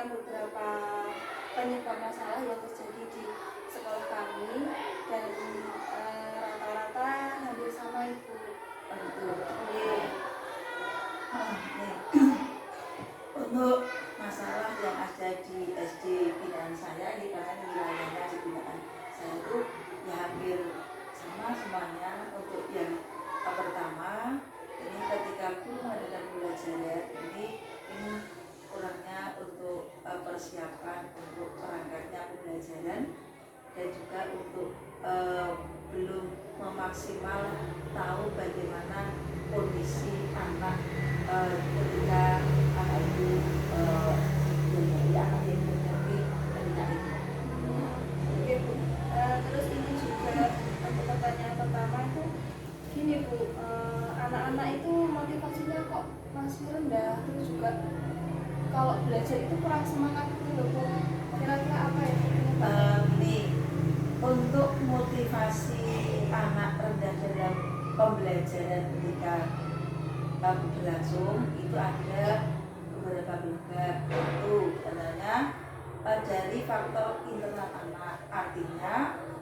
menceritakan beberapa penyebab masalah yang terjadi di sekolah kami dan rata-rata hampir sama Ibu. Betul. Iya. Untuk masalah yang ada di SD binaan saya, ini karena wilayahnya di binaan saya itu ya hampir sama semuanya. Untuk yang pertama, ini ketika guru mengadakan pembelajaran, ini kurangnya untuk persiapan untuk perangkatnya pembelajaran, dan juga untuk belum memaksimal tahu bagaimana kondisi anak ketika anak itu menjadi anak yang mengerti ketika itu. Oke Bu. Terus ini juga untuk pertanyaan pertama itu gini Bu, anak-anak itu motivasinya kok masih rendah, terus juga kalau belajar itu kurang semangat gitu loh Bu. Kira-kira apa ya penyebabnya? Ini untuk motivasi anak rendah dalam pembelajaran ketika berlangsung itu ada beberapa penyebab. Satu antaranya dari faktor internal anak, artinya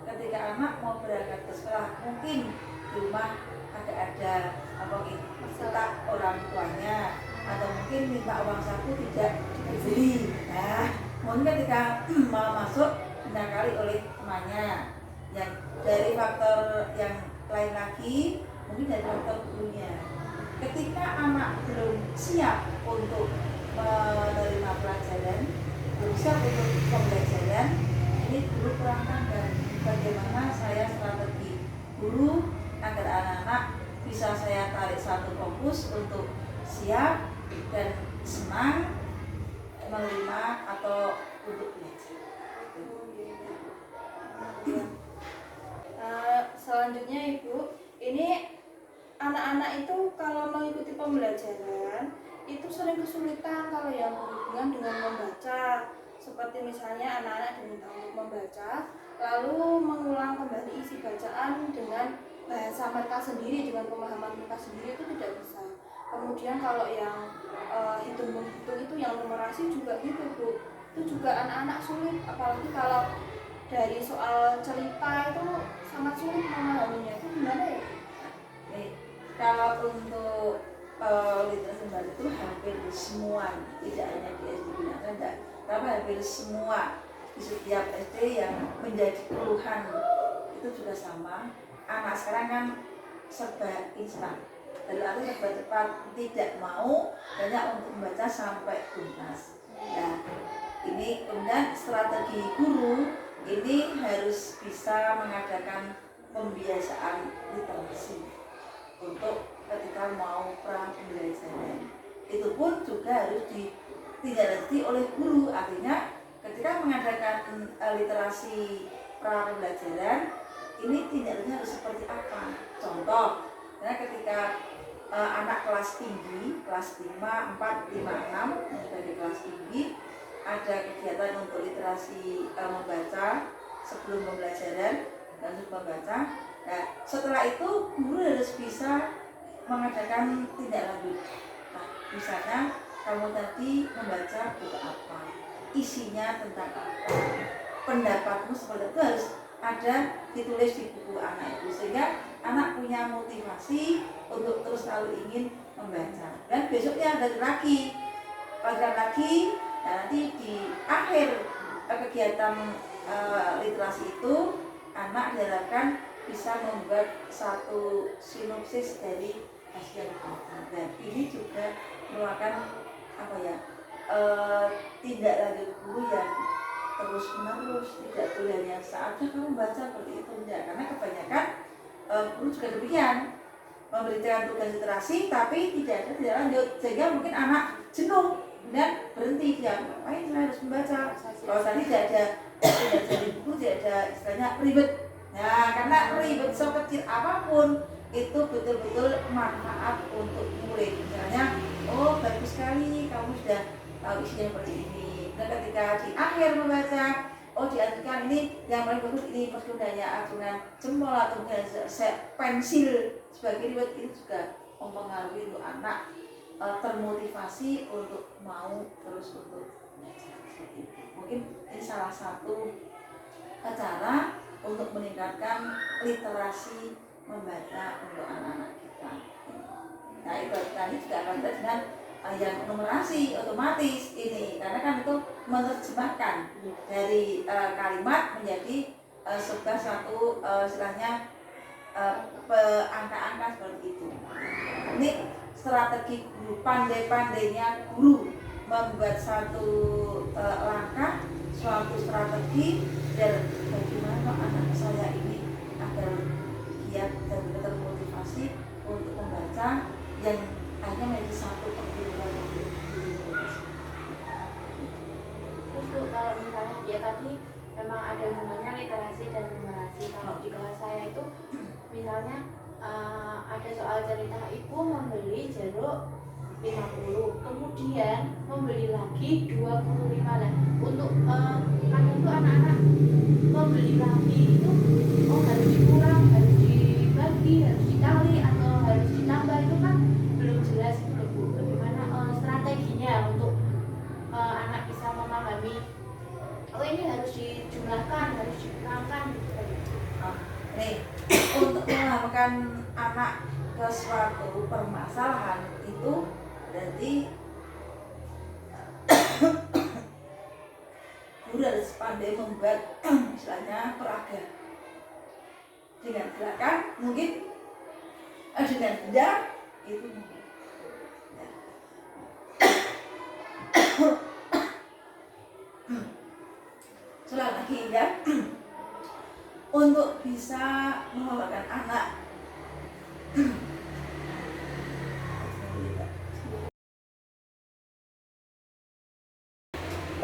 ketika anak mau berangkat ke sekolah mungkin di rumah ada minta orang tuanya atau mungkin minta uang saku tidak diberi. Nah, mungkin ketika mau masuk dinakali oleh temannya. Yang dari faktor yang lain lagi mungkin dari faktor gurunya. Ketika anak belum siap untuk menerima pelajaran, belum siap untuk pembelajaran, ini guru kurang tanggap. Bagaimana saya strategi guru agar anak-anak bisa saya tarik satu fokus untuk siap dan senang menerima atau untuk belajar. Selanjutnya Ibu, ini anak-anak itu kalau mengikuti pembelajaran itu sering kesulitan kalau yang berhubungan dengan membaca, seperti misalnya anak-anak diminta untuk membaca lalu mengulang kembali isi bacaan dengan bahasa mereka sendiri, dengan pemahaman mereka sendiri, itu tidak bisa. Kemudian kalau yang hitung-hitung itu, yang numerasi juga gitu Bu, itu juga anak-anak sulit, apalagi kalau dari soal cerita itu sangat sulit memahaminya. Itu gimana ya? Nih, kalau untuk literasi baru itu hampir semua, tidak hanya di SD binaan, tapi hampir semua di setiap SD yang menjadi keluhan itu juga sama. Anak sekarang kan serba instan, dari arti serba cepat, tidak mau banyak untuk membaca sampai tuntas. Nah, ini kemudian strategi guru ini harus bisa mengadakan pembiasaan literasi untuk ketika mau pra pembelajaran. Itu pun juga harus ditindaklanjuti oleh guru. Artinya ketika mengadakan literasi pra pembelajaran, ini tindaklanjutnya harus seperti apa? Contoh, ketika anak kelas tinggi, kelas 5, 4, 5, 6 sebagai kelas tinggi, ada kegiatan untuk literasi membaca sebelum pembelajaran dan membaca. Nah, setelah itu guru harus bisa mengadakan tindak lanjut. Nah, misalnya kamu tadi membaca buku apa, isinya tentang apa, pendapatmu seperti itu harus ada ditulis di buku anak itu, sehingga anak punya motivasi untuk terus selalu ingin membaca. Dan besoknya ada lagi, pelajaran lagi. Nah, nanti di akhir kegiatan literasi itu anak diharapkan bisa membuat satu sinopsis dari hasil literasi. Dan ini juga merupakan tindak lanjut guru yang terus menerus, tidak boleh hanya saatnya kamu baca seperti itu, tidak. Karena kebanyakan guru juga demikian, memberikan tugas literasi tapi tidak ada tindak lanjut, sehingga mungkin anak jenuh dan berhenti. Dia ngapain saya harus membaca kalau tadi tidak ada dari buku, tidak ada istilahnya ribet. Nah, karena ribet sekecil apapun itu betul-betul manfaat untuk murid. Misalnya, oh bagus sekali kamu sudah tahu isinya seperti ini. Dan ketika di akhir membaca, oh diartikan ini yang paling bagus ini, meskipun hanya acunan jempol atau pensil sebagai ribet, itu juga mempengaruhi untuk anak termotivasi untuk mau terus untuk belajar. seperti itu. Mungkin ini salah satu cara untuk meningkatkan literasi membaca untuk anak-anak kita. Nah itu tadi juga akan dengan yang numerasi otomatis ini, karena kan itu menerjemahkan dari kalimat menjadi sebuah satu istilahnya angka-angka seperti itu. Ini strategi guru, pandai-pandainya guru membuat satu langkah, suatu strategi dan bagaimana anak saya ini agar giat dan termotivasi untuk membaca yang hanya menjadi satu perguruan. Terus kalau misalnya dia tadi memang ada hubungannya literasi dan numerasi. Kalau di kelas saya itu misalnya ada soal cerita ibu membeli jeruk 50, kemudian membeli lagi 25 lah. Untuk kan itu anak-anak membeli lagi itu harus dikurang, harus dibagi, harus dikali atau harus ditambah, itu kan belum jelas itu loh Bu. Bagaimana strateginya untuk anak bisa memahami ini harus dijumlahkan, harus dikurangkan gitu. Nih, untuk mengamalkan anak ke suatu permasalahan itu berarti guru harus pandai membuat misalnya peraga dengan gerakan, mungkin dengan benda itu mungkin ya. Selain lagi ya, untuk bisa mengelola anak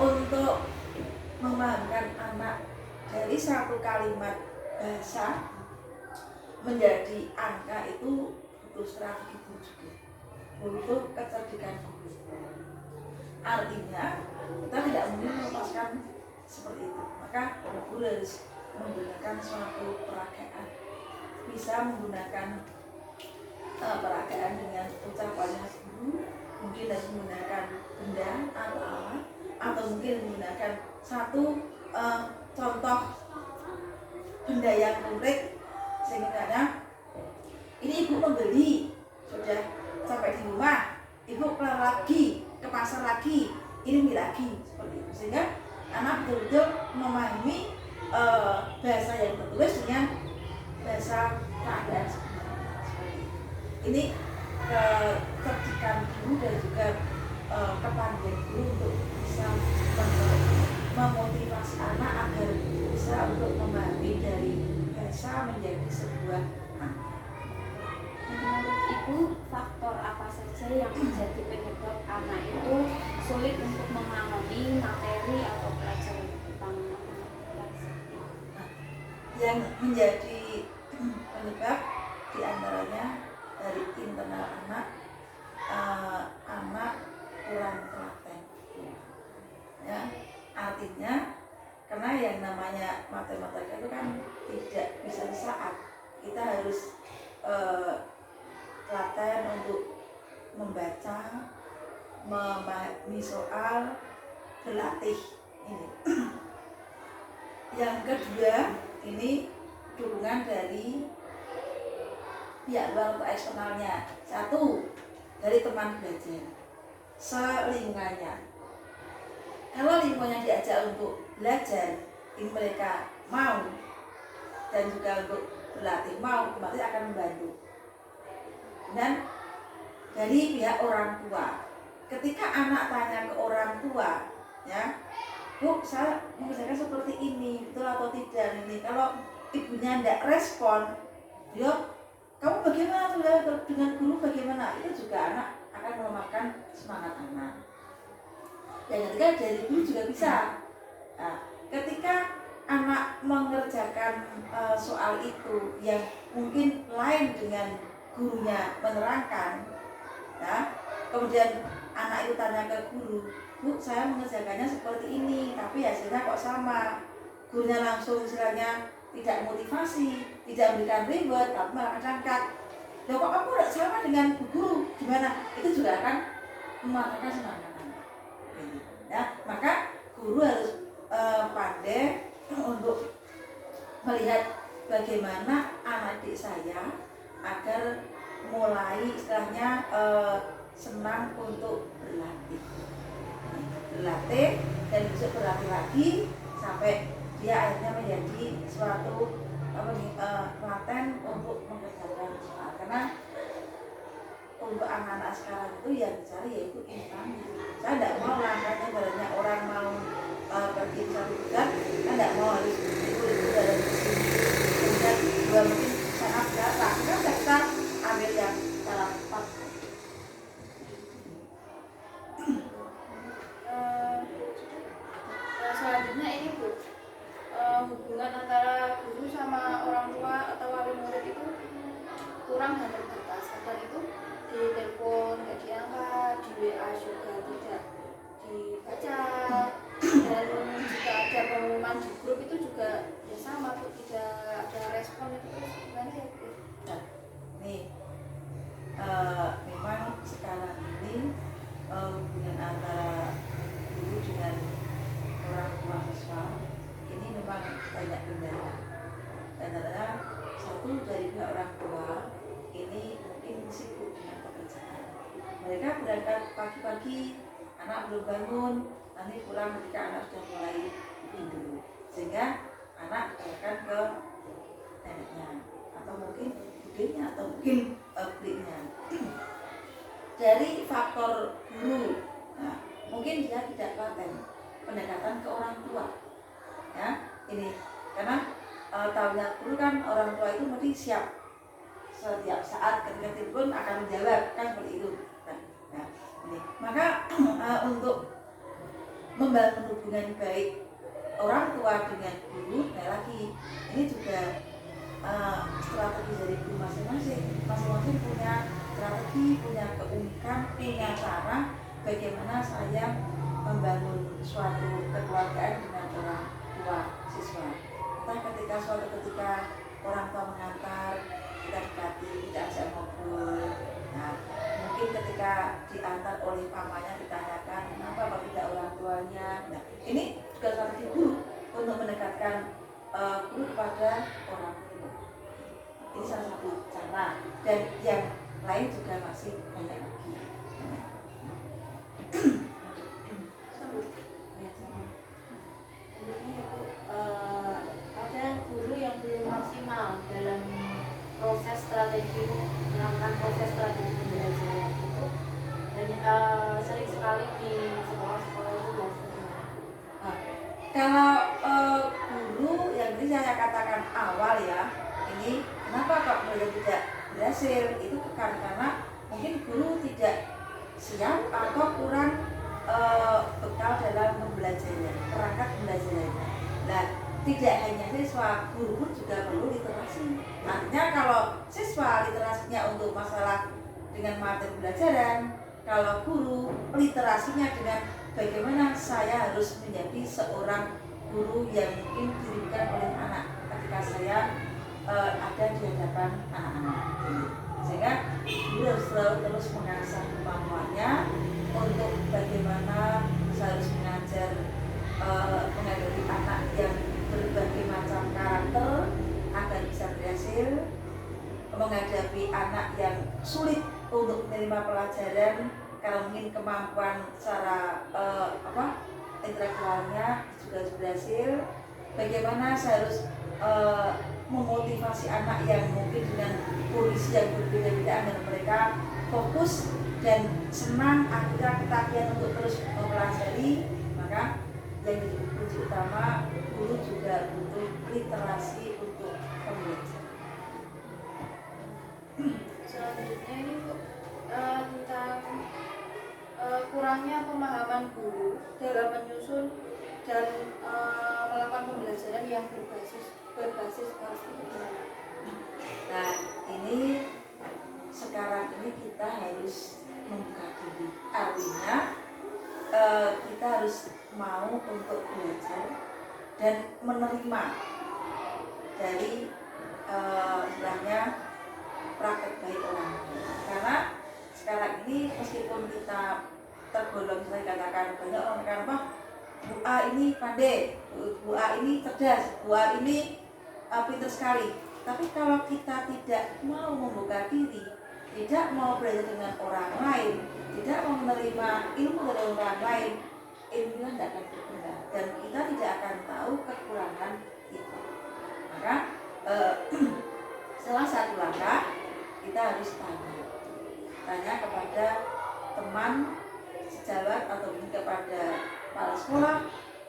untuk memahamkan anak dari satu kalimat bahasa menjadi angka itu butuh strategi juga, butuh kecerdikan guru. Artinya kita tidak mungkin melepaskan seperti itu, maka guru harus menggunakan suatu peragaan, bisa menggunakan peragaan dengan ucapannya guru, mungkin harus menggunakan benda atau alat, atau mungkin menggunakan satu contoh benda yang konkret, sehingga ini ibu membeli sudah sampai di rumah, ibu keluar lagi ke pasar lagi, ini beli lagi, seperti itu, sehingga anak betul-betul memahami bahasa yang tertulis dengan bahasa keadaan seperti itu. Ini kecerdikan guru dan juga kepandaian guru untuk bisa memotivasi anak agar bisa untuk memahami dari bahasa menjadi sebuah angka. Menurut Ibu, faktor apa saja yang menjadi penyebab anak itu sulit untuk memahami materi atau pelajaran tentang matematika? Yang menjadi penyebab diantaranya dari internal anak, anak kurang telaten. Ya, artinya karena yang namanya matematika itu kan tidak bisa di saat, kita harus telaten untuk membaca, memahami soal, berlatih ini. Yang kedua, ini dukungan dari pihak luar atau eksternalnya. Satu, dari teman belajar, selingkungannya. Kalau lingkungannya diajak untuk belajar, ini mereka mau dan juga untuk berlatih mau, berarti akan membantu. Dan dari pihak orang tua, ketika anak tanya ke orang tua, ya, Bu, saya mengerjakan seperti ini, betul atau tidak ini? Kalau ibunya tidak respon, dia, kamu bagaimana sudah dengan guru bagaimana? Itu juga anak akan melemahkan semangat anak. Dan ketika dari guru juga bisa. Nah, ketika anak mengerjakan soal itu yang mungkin lain dengan gurunya menerangkan, ya, kemudian anak itu tanya ke guru, Bu, saya mengerjakannya seperti ini, tapi hasilnya kok sama. Gurunya langsung istilahnya tidak motivasi, tidak memberikan reward, tapi malah angkat. Loh, kok kamu tidak sama dengan guru? Gimana? Itu juga akan mematahkan semangat anak. Ya, maka guru harus pandai untuk melihat bagaimana anak didik saya agar mulai istilahnya senang untuk berlatih dan besok berlatih lagi sampai dia akhirnya menjadi suatu telaten untuk mengerjakan soal. Karena untuk anak-anak sekarang itu yang dicari yaitu instan. Saya tidak mau langkahnya banyak orang mau pergi ke satu bulan, saya tidak mau harus itu dalam sini kemudian juga mungkin sangat berat. Kita bisa ambil yang cara cepat. Selanjutnya ini Bu, hubungan antara guru sama orang tua atau wali murid itu kurang dan terbatas. Kadang itu di telepon nggak diangkat, di WA juga tidak dibaca, dan jika ada pengumuman di grup itu juga ya sama Bu, tidak ada respon. Itu gimana ya Bu? Nah, nih memang sekarang ini hubungan antara guru dengan orang tua siswa ini memang banyak kendala. Kendalanya satu dari pihak orang tua ini mungkin sibuk dengan pekerjaan. Mereka berangkat pagi-pagi, anak belum bangun, nanti pulang ketika anak sudah mulai tidur, sehingga anak akan ke neneknya atau mungkin budenya atau mungkin belinya. Dari faktor guru, nah, mungkin dia tidak paten pendekatan ke orang tua, ya ini karena tahunya guru kan orang tua itu mesti siap setiap saat ketika telepon akan menjawab kan seperti itu. Nah, ini maka untuk membangun hubungan baik orang tua dengan guru, nah lagi ini juga strategi dari guru masing-masing punya strategi, punya keunikan, punya cara bagaimana saya membangun suatu kekeluargaan dengan orang tua siswa. Entah ketika orang tua mengantar, kita dekati, kita ajak ngobrol. Nah, mungkin ketika diantar oleh pamannya ditanyakan kenapa kok tidak orang tuanya. Nah, ini juga strategi guru untuk mendekatkan guru kepada orang tua. Ini salah satu cara, dan yang lain juga masih banyak lagi. Ada guru yang belum maksimal dalam proses strategi melakukan proses strategi pembelajaran itu, dan sering sekali di sekolah-sekolah itu biasanya. Kalau guru yang tadi saya katakan awal ya, ini kenapa kok mereka tidak berhasil, itu karena mungkin guru tidak siap atau kurang bekal dalam pembelajarannya, perangkat pembelajarannya. Nah, tidak hanya siswa, guru pun juga perlu literasi. Artinya kalau siswa literasinya untuk masalah dengan materi pembelajaran, kalau guru literasinya dengan bagaimana saya harus menjadi seorang guru yang mungkin dirindukan oleh anak ketika saya ada di hadapan anak-anak. Sehingga guru harus selalu terus mengasah kemampuannya untuk bagaimana saya harus mengajar menghadapi anak yang berbagai macam karakter agar bisa berhasil, menghadapi anak yang sulit untuk menerima pelajaran karena mungkin kemampuan secara intelektualnya juga harus berhasil. Bagaimana saya harus memotivasi anak yang mungkin dengan kondisi yang berbeda-beda agar mereka fokus dan senang, akhirnya ketagihan untuk terus mempelajari. Maka yang menjadi kunci utama, guru juga butuh literasi untuk pembelajaran. Selanjutnya ini Bu, tentang kurangnya pemahaman guru dalam menyusun dan melakukan pembelajaran yang berbasis kelas. Nah, ini sekarang ini kita harus membuka diri. Artinya kita harus mau untuk belajar dan menerima dari istilahnya praktek baik orang tua. Karena sekarang ini meskipun kita tergolong, saya katakan banyak orang Bu A ini pandai, Bu A ini cerdas, Bu A ini pintar sekali. Tapi kalau kita tidak mau membuka diri, tidak mau belajar dengan orang lain, tidak mau menerima ilmu dari orang lain, ilmunya tidak akan berkembang dan kita tidak akan tahu kekurangan kita. Maka salah satu langkah kita harus tanya kepada teman sejawat atau mungkin kepada kepala sekolah,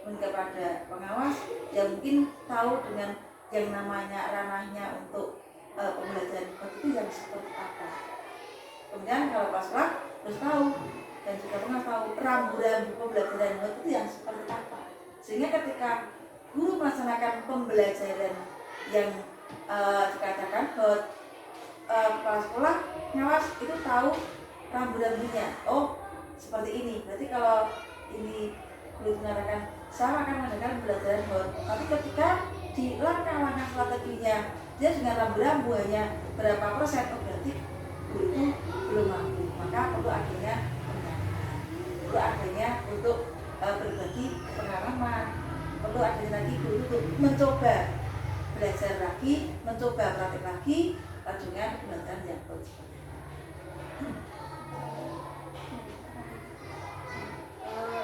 mungkin kepada pengawas yang mungkin tahu dengan yang namanya ranahnya untuk pembelajaran itu yang seperti apa. Kemudian kalau pas sekolah harus tahu dan juga pernah tahu rambu-rambu pembelajaran itu yang seperti apa. Sehingga ketika guru melaksanakan pembelajaran yang dikatakan kepala sekolah ngawas itu tahu rambu-rambunya. Oh seperti ini. Berarti kalau ini guru mengatakan saya akan mengadakan pembelajaran tapi ketika di langkah-langkah strateginya dia dengan rambu-rambu hanya berapa persen, oh berarti guru itu belum mampu. Maka perlu adanya pendampingan, perlu adanya untuk berbagi pengalaman, perlu adanya lagi guru untuk mencoba belajar lagi, mencoba praktik lagi dengan pembelajaran yang bagus.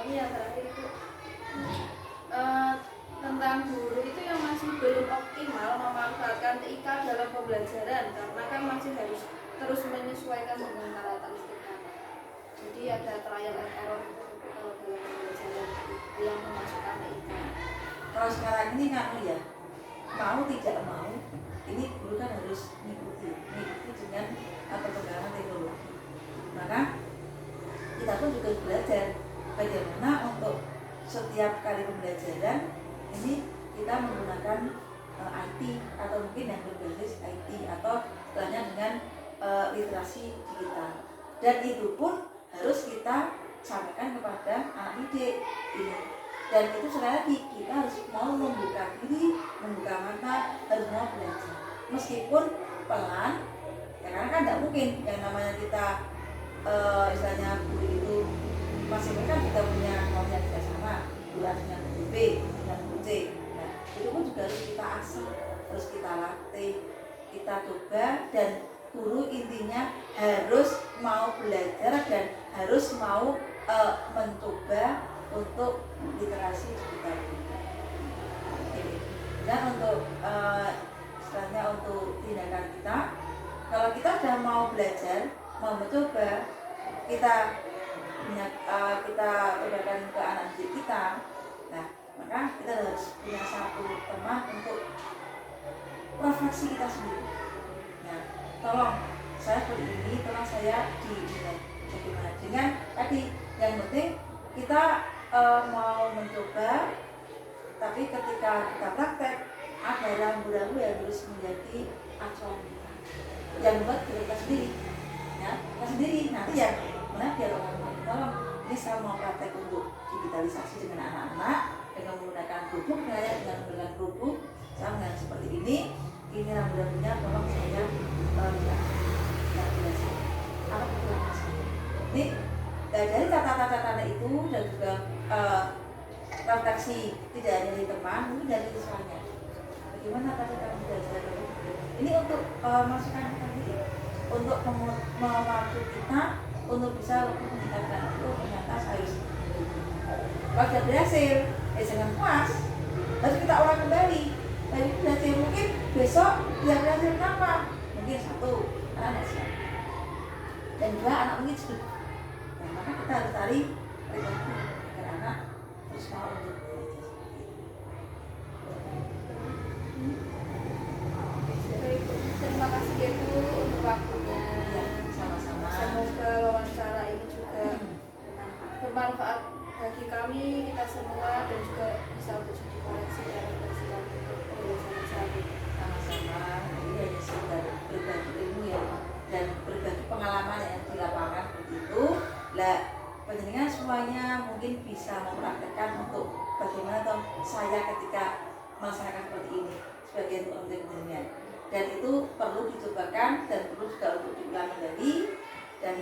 Iya terakhir itu tentang guru itu yang masih belum optimal memanfaatkan TIK dalam pembelajaran karena kan masih harus terus menyesuaikan dengan karakteristik anak. Jadi ada trial and error kalau dalam pembelajaran yang memasukkan TIK. Kalau sekarang ini nggak ya, mau tidak mau, ini guru kan harus mengikuti dengan perkembangan teknologi. Maka kita pun juga belajar bagaimana untuk setiap kali pembelajaran ini kita menggunakan IT atau mungkin yang berbasis IT atau istilahnya dengan literasi digital. Dan itu pun harus kita sampaikan kepada anak didik ini. Dan itu sekali lagi kita harus mau membuka diri, membuka mata, harus mau belajar. Meskipun pelan, ya karena kan tidak mungkin yang namanya kita istilahnya guru itu masih kan kita punya maunya tidak sama, guru dengan guru B dengan guru C. Nah, itu pun juga harus kita asah, harus kita latih, kita coba dan guru intinya harus mau belajar dan harus mau mencoba untuk literasi digital. Dan untuk istilahnya untuk tindakan kita, kalau kita sudah mau belajar, mau mencoba, kita berikan ke anak didik kita. Nah, maka kita harus punya satu teman untuk refleksi kita sendiri. Nah, tolong saya seperti ini, tolong saya dinilai bagaimana. Dengan tadi yang penting kita mau mencoba, tapi ketika kita praktek ada rambu-rambu yang harus menjadi acuan kita. Yang buat kita sendiri, ya, kita sendiri nanti ya, mana biar orang lain tolong. Ini saya mau praktek untuk digitalisasi dengan anak-anak dengan menggunakan kerupuk, dengan menggunakan kerupuk, saya menggunakan seperti ini rambu-rambunya tolong saya tidak biasa. Apa kekurangan saya? Ini dari catatan-catatan itu dan juga refleksi tidak hanya dari teman, mungkin dari siswanya. Bagaimana tadi kamu belajar? Ini untuk masukan kita sendiri, untuk membantu kita untuk bisa lebih meningkatkan itu. Ternyata saya kalau sudah berhasil, jangan puas, harus kita ulang kembali. Tadi berhasil, mungkin besok tidak berhasil kenapa? Mungkin satu, karena tidak siap, dan dua anak mungkin sudah. Nah, maka kita harus cari perilaku agar anak terus mau untuk belajar. Terima kasih ya Bu untuk waktunya. Ya, sama-sama. Semoga wawancara ini juga bermanfaat bagi kami, kita semua, dan juga bisa untuk jadi koreksi dan refleksi kami untuk pembelajaran saat ini. Sama-sama. Ini hanya sekedar berbagi ilmu ya, dan berbagi pengalaman yang di lapangan begitu. Lah, penjenengan semuanya mungkin bisa mempraktekkan untuk bagaimana toh saya ketika melaksanakan seperti ini sebagai untuk penjenengan. Dan itu perlu dicobakan dan perlu juga untuk diulang kembali, dan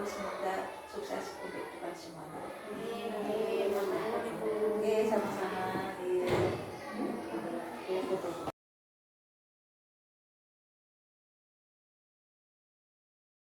semoga sukses untuk kita semuanya. Amin. Makasih, Bu. Oke, sama-sama.